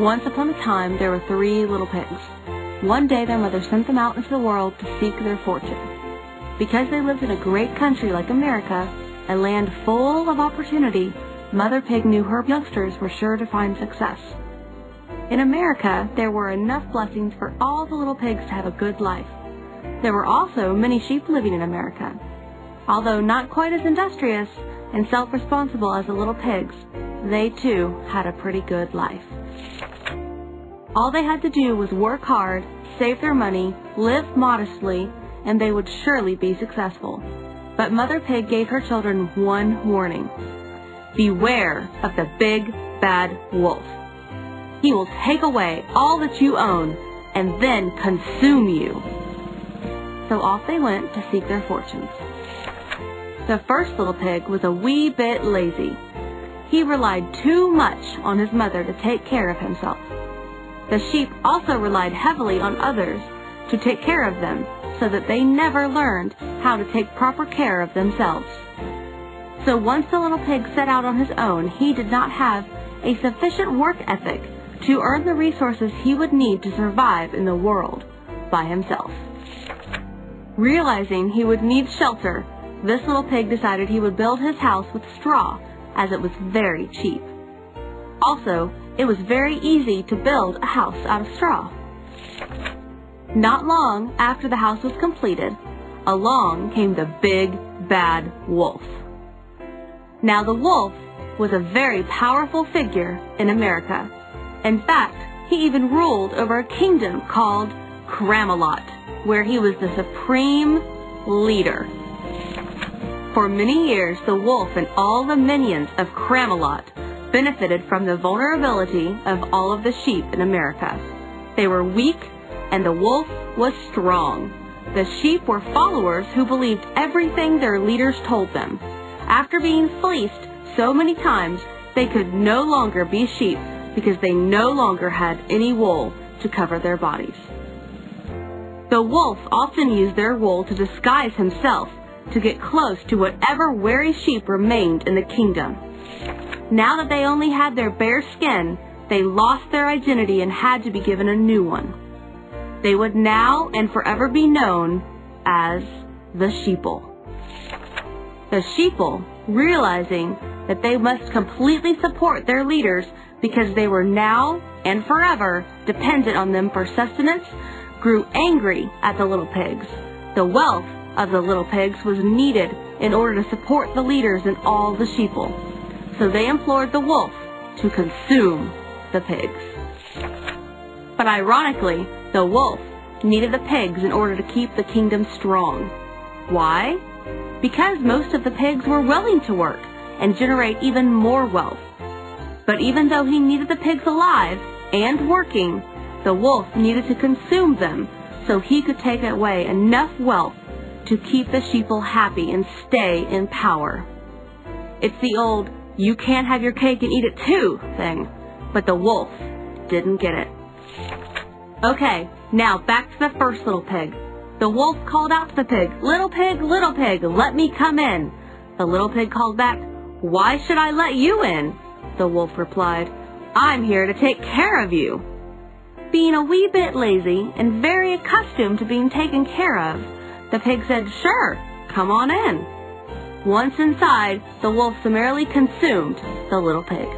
Once upon a time, there were 3 little pigs. One day, their mother sent them out into the world to seek their fortune. Because they lived in a great country like America, a land full of opportunity, Mother Pig knew her youngsters were sure to find success. In America, there were enough blessings for all the little pigs to have a good life. There were also many sheep living in America. Although not quite as industrious and self-responsible as the little pigs, they too had a pretty good life. All they had to do was work hard, save their money, live modestly, and they would surely be successful. But Mother Pig gave her children one warning. Beware of the big, bad wolf. He will take away all that you own and then consume you. So off they went to seek their fortunes. The first little pig was a wee bit lazy. He relied too much on his mother to take care of himself. The sheep also relied heavily on others to take care of them, so that they never learned how to take proper care of themselves. So once the little pig set out on his own, he did not have a sufficient work ethic to earn the resources he would need to survive in the world by himself. Realizing he would need shelter, this little pig decided he would build his house with straw, as it was very cheap. Also, it was very easy to build a house out of straw. Not long after the house was completed, along came the big, bad wolf. Now the wolf was a very powerful figure in America. In fact, he even ruled over a kingdom called Cramalot, where he was the supreme leader. For many years, the wolf and all the minions of Cramalot benefited from the vulnerability of all of the sheep in America. They were weak, and the wolf was strong. The sheep were followers who believed everything their leaders told them. After being fleeced so many times, they could no longer be sheep because they no longer had any wool to cover their bodies. The wolf often used their wool to disguise himself to get close to whatever wary sheep remained in the kingdom. Now that they only had their bare skin, they lost their identity and had to be given a new one. They would now and forever be known as the sheeple. The sheeple, realizing that they must completely support their leaders because they were now and forever dependent on them for sustenance, grew angry at the little pigs. The wealth of the little pigs was needed in order to support the leaders and all the sheeple. So they implored the wolf to consume the pigs. But ironically, the wolf needed the pigs in order to keep the kingdom strong. Why? Because most of the pigs were willing to work and generate even more wealth. But even though he needed the pigs alive and working, the wolf needed to consume them so he could take away enough wealth to keep the sheeple happy and stay in power. It's the old, you can't have your cake and eat it too thing, but the wolf didn't get it. Okay, now back to the first little pig. The wolf called out to the pig, little pig, let me come in." The little pig called back, "Why should I let you in?" The wolf replied, "I'm here to take care of you." Being a wee bit lazy and very accustomed to being taken care of, the pig said, "Sure, come on in." Once inside, the wolf summarily consumed the little pig.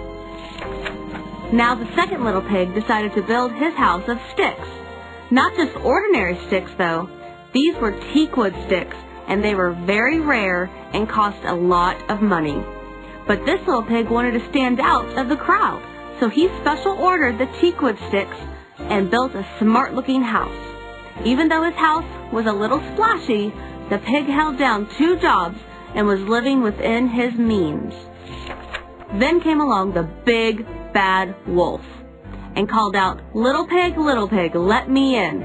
Now the second little pig decided to build his house of sticks. Not just ordinary sticks, though. These were teakwood sticks, and they were very rare and cost a lot of money. But this little pig wanted to stand out of the crowd, so he special ordered the teakwood sticks and built a smart-looking house. Even though his house was a little splashy, the pig held down 2 jobs and was living within his means. Then came along the big, bad wolf and called out, little pig, let me in."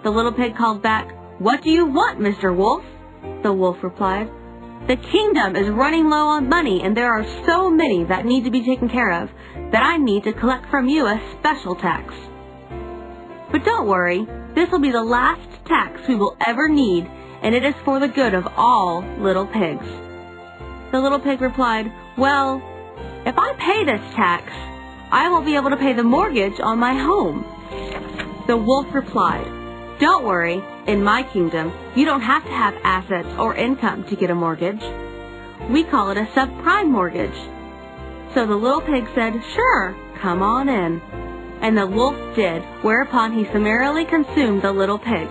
The little pig called back, "What do you want, Mr. Wolf?" The wolf replied, "The kingdom is running low on money, and there are so many that need to be taken care of that I need to collect from you a special tax. But don't worry, this will be the last tax we will ever need, and it is for the good of all little pigs." The little pig replied, "Well, if I pay this tax, I won't be able to pay the mortgage on my home." The wolf replied, "Don't worry, in my kingdom, you don't have to have assets or income to get a mortgage. We call it a subprime mortgage." So the little pig said, "Sure, come on in." And the wolf did, whereupon he summarily consumed the little pig.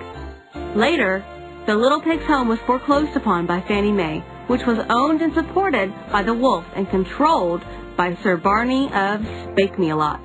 Later, the little pig's home was foreclosed upon by Fannie Mae, which was owned and supported by the wolf and controlled by Sir Barney of Bake-Me-a-Lot.